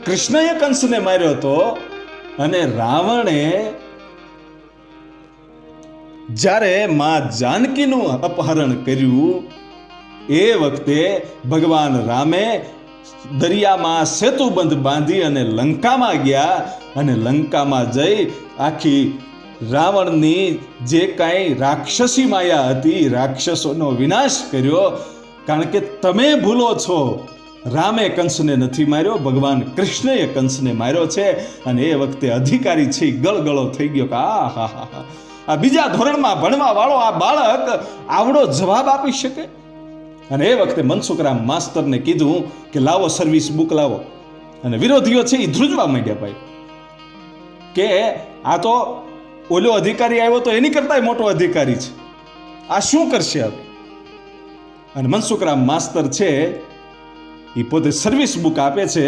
કૃષ્ણએ કંસને માર્યો હતો. અને રાવણે જ્યારે માં જાનકીનું અપહરણ કર્યું એ વખતે ભગવાન રામે દરિયામાં સેતુબંધ બાંધી અને લંકામાં ગયા અને લંકામાં જઈ આખી રાવણની જે કાંઈ રાક્ષસી માયા હતી રાક્ષસોનો વિનાશ કર્યો. કારણ કે તમે ભૂલો છો, રામે કંસને નથી માર્યો, ભગવાન કૃષ્ણએ કંસને માર્યો છે. અને એ વખતે અધિકારી છે ગળગળો થઈ ગયો કે આ બીજા ધોરણમાં ભણવા વાળો આ બાળક આવડો જવાબ આપી શકે. અને એ વખતે મનસુખરામ માસ્તરને કીધું કે લાવો સર્વિસ બુક લાવો. અને વિરોધીઓ છે એ ધ્રુજવા માંડ્યા ભાઈ કે આ તો ઓલો અધિકારી આવ્યો તો એની કરતા મોટો અધિકારી છે, આ શું કરશે હવે. અને મનસુખરામ માસ્તર છે એ પોતે સર્વિસ બુક આપે છે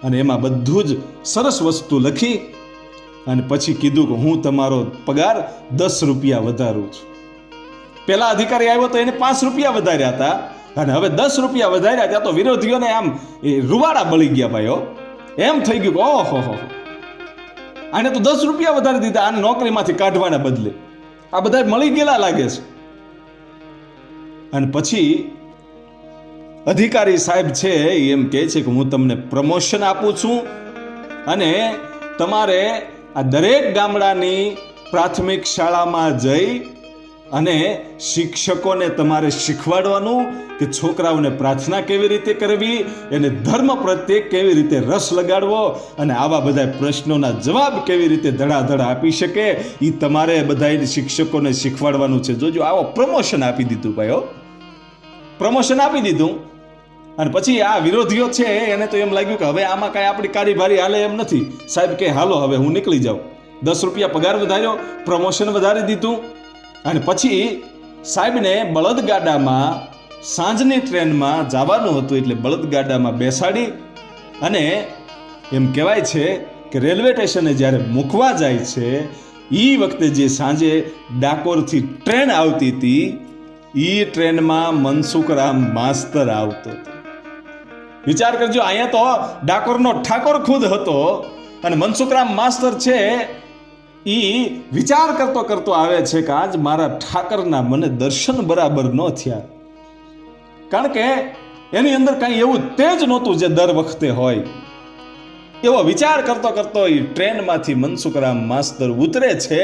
અને એમાં બધું જ સરસ વસ્તુ લખી અને પછી કીધું કે હું તમારો પગાર 10 રૂપિયા વધારું છું. પેલા અધિકારી આવ્યો તો એને 5 રૂપિયા વધાર્યા હતા અને હવે 10 રૂપિયા વધાર્યા. ત્યાં તો વિરોધીઓને આમ એ રૂવાડા બળી ગયા ભાઈઓ. એમ થઈ ગયું કે ઓહો, આને તો 10 રૂપિયા વધારી દીધા, આને નોકરીમાંથી કાઢવાના બદલે. આ બધા મળી ગયેલા લાગે છે. અને પછી અધિકારી સાહેબ છે એમ કહે છે કે હું તમને પ્રમોશન આપું છું અને તમારે આ દરેક ગામડાની પ્રાથમિક શાળામાં જઈ અને શિક્ષકોને તમારે શીખવાડવાનું કે છોકરાઓને પ્રાર્થના કેવી રીતે કરવી, એને ધર્મ પ્રત્યે કેવી રીતે રસ લગાડવો અને આવા બધા પ્રશ્નોના જવાબ કેવી રીતે ધડાધડ આપી શકે એ તમારે બધા શિક્ષકોને શીખવાડવાનું છે. જોજો, આવો પ્રમોશન આપી દીધું ભાઈઓ, પ્રમોશન આપી દીધું. અને પછી આ વિરોધીઓ છે એને તો એમ લાગ્યું કે હવે આમાં કાંઈ આપણી કારીભારી હાલે એમ નથી. સાહેબ કે હાલો હવે હું નીકળી જાઉં. 10 રૂપિયા પગાર વધાર્યો, પ્રમોશન વધારી દીધું. અને પછી સાહેબને બળદગાડામાં સાંજની ટ્રેનમાં જવાનું હતું એટલે બળદગાડામાં બેસાડી અને એમ કહેવાય છે કે રેલવે સ્ટેશને જ્યારે મૂકવા જાય છે એ વખતે જે સાંજે ડાકોરથી ટ્રેન આવતી હતી એ ટ્રેનમાં મનસુખરામ માસ્તર આવતો હતો. વિચાર કરજો, અહીંયા તો ડાકોરનો ઠાકોર ખુદ હતો અને મનસુખરામ માસ્તર છે એ વિચાર કરતો કરતો આવે છે કે આજ મારા ઠાકરના મને દર્શન બરાબર ન થયા. કારણ કે એની અંદર કાંઈ એવું તેજ નહોતું જે દર વખતે હોય. એવો વિચાર કરતો કરતો એ ટ્રેનમાંથી મનસુખરામ માસ્તર ઉતરે છે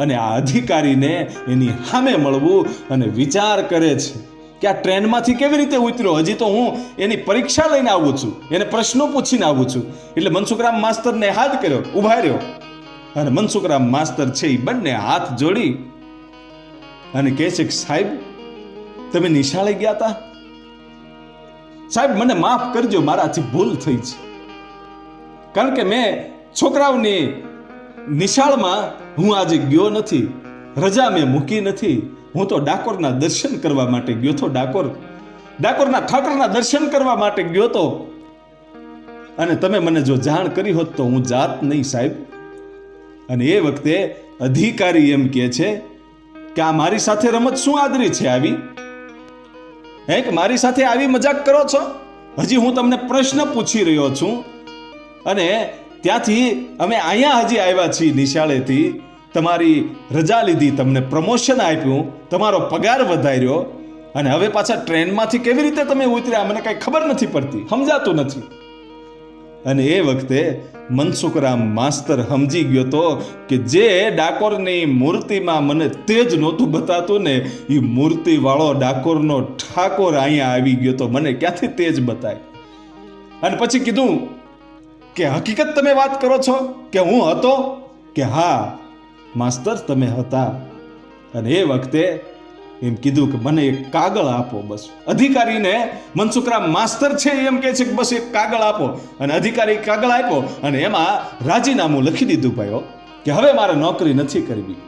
અને આ અધિકારીને એની સામે મળવું અને વિચાર કરે છે કે આ ટ્રેનમાંથી કેવી રીતે ઉતર્યો. હજી તો હું એની પરીક્ષા લઈને આવું છું, એને પ્રશ્નો પૂછીને આવું છું. એટલે મનસુખરામ માસ્તરને હાથ કર્યો, ઉભા રહ્યો અને મનસુખરામ માસ્તર છે એ બંને હાથ જોડી અને કહે છે કે સાહેબ તમે નિશાળે ગયા હતા? સાહેબ મને માફ કરજો, મારાથી ભૂલ થઈ છે. કારણ કે મેં છોકરાઓની નિશાળમાં હું આજે ગયો નથી, રજા મેં મૂકી નથી. હું તો ડાકોરના દર્શન કરવા માટે ગયો તો, ડાકોરના ઠાકરના દર્શન કરવા માટે ગયો તો. અને તમે મને જો જાણ કરી હોત તો હું જાત નહીં સાહેબ. અને એ વખતે અધિકારી એમ કહે છે કે આ મારી સાથે રમત શું આદરી છે આવી? હે કે મારી સાથે આવી મજાક કરો છો? હજી હું તમને પ્રશ્ન પૂછી રહ્યો છું અને ત્યાંથી અમે અહીંયા હજી આવ્યા છીએ નિશાળેથી, તમારી રજા લીધી, તમને પ્રમોશન આપ્યું, તમારો પગાર વધાર્યો, અને હવે પાછા ટ્રેનમાંથી કેવી રીતે તમે ઉતર્યા મને કઈ ખબર નથી પડતી, સમજાતું નથી. અને એ વખતે મનસુખરામ માસ્તર સમજી ગયો તો કે જે ડાકોરની મૂર્તિમાં મને તેજ નહોતું બતાતું ને, એ મૂર્તિ વાળો ડાકોરનો ઠાકોર અહીંયા આવી ગયો તો મને ક્યાંથી તેજ બતાય. અને પછી કીધું કે હકીકત તમે વાત કરો છો કે હું હતો? કે હા માસ્તર તમે હતા. અને એ વખતે એમ કીધું કે મને એક કાગળ આપો બસ. અધિકારીને મનસુખરામ માસ્તર છે એમ કહે છે કે બસ એક કાગળ આપો, અને અધિકારી કાગળ આપ્યો અને એમાં રાજીનામું લખી દીધું ભાઈઓ કે હવે મારે નોકરી નથી કરવી,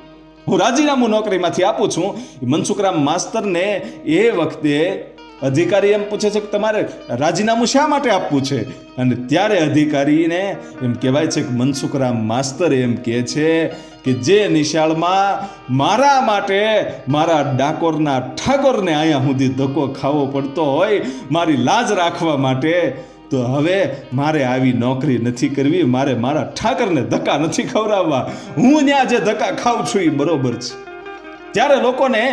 હું રાજીનામું નોકરીમાંથી આપું છું. મનસુખરામ માસ્તરને એ વખતે અધિકારી એમ પૂછે છે કે તમારે રાજીનામું શા માટે આપવું છે? અને ત્યારે અધિકારીને એમ કહેવાય છે કે મનસુખરામ માસ્તર એમ કહે છે કે જે નિશાળમાં મારા માટે મારા ડાકોરના ઠાકોરને અહીંયા સુધી ધક્કો ખાવો પડતો હોય મારી લાજ રાખવા માટે, તો હવે મારે આવી નોકરી નથી કરવી, મારે મારા ઠાકરને ધક્કા નથી ખવડાવવા, હું ત્યાં જે ધક્કા ખાઉં છું એ બરોબર છે. ત્યારે લોકોને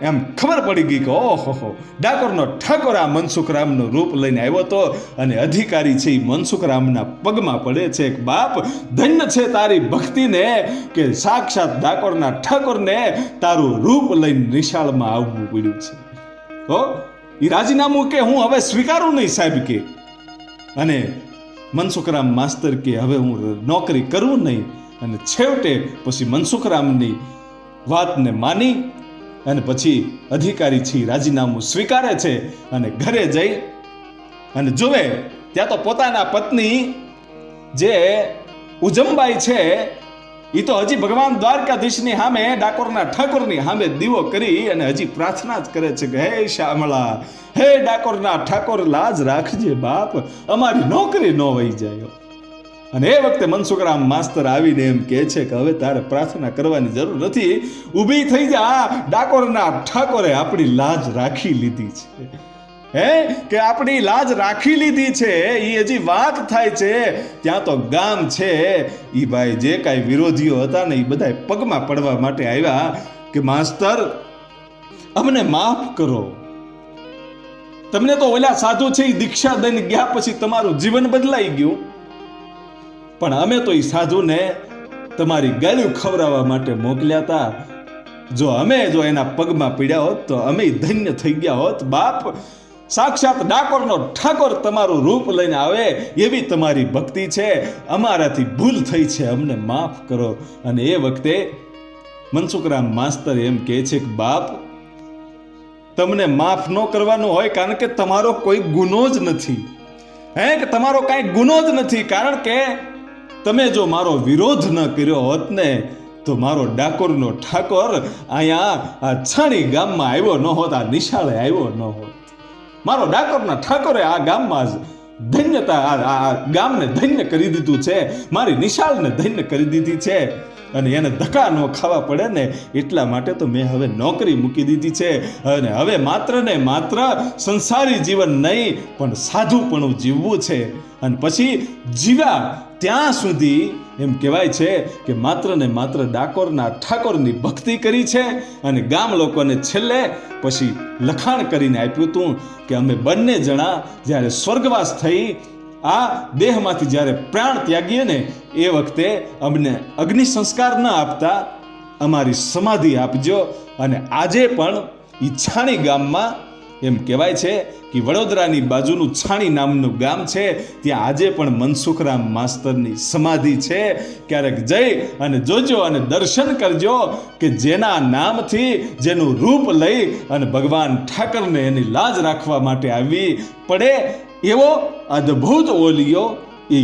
એમ ખબર પડી ગઈ કે ઓહો, ડાકોરનો ઠાકોર આ મનસુખરામનું રૂપ લઈને આવ્યો હતો. અને અધિકારી છે એ મનસુખરામના પગમાં પડે છે કે બાપ ધન્ય છે તારી ભક્તિને કે સાક્ષાત ડાકોરના ઠાકોરને તારું રૂપ લઈને નિશાળમાં આવવું પડ્યું છે. તો એ રાજીનામું કે હું હવે સ્વીકારું નહીં સાહેબ કે. અને મનસુખરામ માસ્તર કે હવે હું નોકરી કરું નહીં. અને છેવટે પછી મનસુખરામની વાતને માની અને પછી અધિકારી છે રાજીનામું સ્વીકારે છે અને ઘરે જઈ અને જોવે ત્યાં તો પોતાના પત્ની જે ઉજમબાઈ છે એ તો હજી ભગવાન દ્વારકાધીશની સામે ડાકોરના ઠાકોરની સામે દીવો કરી અને હજી પ્રાર્થના જ કરે છે કે હે શામળા, હે ડાકોરના ઠાકોર લાજ રાખજે બાપ, અમારી નોકરી ન વહી જાય. અને એ વખતે મનસુખરામ માસ્તર આવીને એમ કહે છે કે હવે તારે પ્રાર્થના કરવાની જરૂર નથી, ઊભી થઈ જા, ડાકોરના ઠાકોરે આપણી લાજ રાખી લીધી છે. હે કે આપણી લાજ રાખી લીધી છે એ હજી વાત થાય છે ત્યાં તો ગામ છે એ ભાઈ જે કાંઈ વિરોધીઓ હતા ને એ બધા પગમાં પડવા માટે આવ્યા કે માસ્તર અમને માફ કરો, તમને તો ઓલા સાધુ છે એ દીક્ષા દઈને ગયા પછી તમારું જીવન બદલાઈ ગયું, પણ અમે તો એ સાધુને તમારી ગાળ્યું ખવડાવવા માટે મોકલ્યા હતા. જો એના પગમાં પડ્યા હોત તો અમે ધન્ય થઈ ગયા હોત બાપ. સાક્ષાત ડાકોરનો ઠાકોર તમારું રૂપ લઈને આવે એવી તમારી ભક્તિ છે, અમારાથી ભૂલ થઈ છે, અમને માફ કરો. અને એ વખતે મનસુખરામ માસ્તર એમ કહે છે કે બાપ તમને માફ ન કરવાનું હોય કારણ કે તમારો કોઈ ગુનો જ નથી. કે તમારો કાંઈ ગુનો જ નથી, કારણ કે તમે જો મારો વિરોધ ન કર્યો હોત ને તો મારો ડાકોરનો ઠાકોર અહીંયા આ છાણી ગામમાં આવ્યો ન હોત, આ નિશાળે આવ્યો ન હોત. મારો ડાકોરના ઠાકોરે આ ગામમાં જ ધન્યતા આ ગામને ધન્ય કરી દીધું છે, મારી નિશાળને ધન્ય કરી દીધી છે. અને એને ધક્કા ન ખાવા પડે ને એટલા માટે તો મેં હવે નોકરી મૂકી દીધી છે અને હવે માત્ર ને માત્ર સંસારી જીવન નહીં પણ સાધુપણું જીવવું છે. અને પછી જીવ્યા ત્યાં સુધી એમ કહેવાય છે કે માત્ર ને માત્ર ડાકોરના ઠાકોરની ભક્તિ કરી છે. અને ગામ લોકોને છેલ્લે પછી લખાણ કરીને આપ્યું હતું કે અમે બંને જણા જ્યારે સ્વર્ગવાસ થઈ આ દેહમાંથી જ્યારે પ્રાણ ત્યાગીએ ને એ વખતે અમને અગ્નિ સંસ્કાર ન આપતા અમારી સમાધિ આપજો. અને આજે પણ ઈ છાણી ગામમાં એમ કહેવાય છે કે વડોદરાની બાજુનું છાણી નામનું ગામ છે, ત્યાં આજે પણ મનસુખરામ માસ્તરની સમાધિ છે. ક્યારેક જઈ અને જોજો અને દર્શન કરજો કે જેના નામથી જેનું રૂપ લઈ અને ભગવાન ઠાકરને એની લાજ રાખવા માટે આવી પડે એવો અદ્ભુત ઓલિયો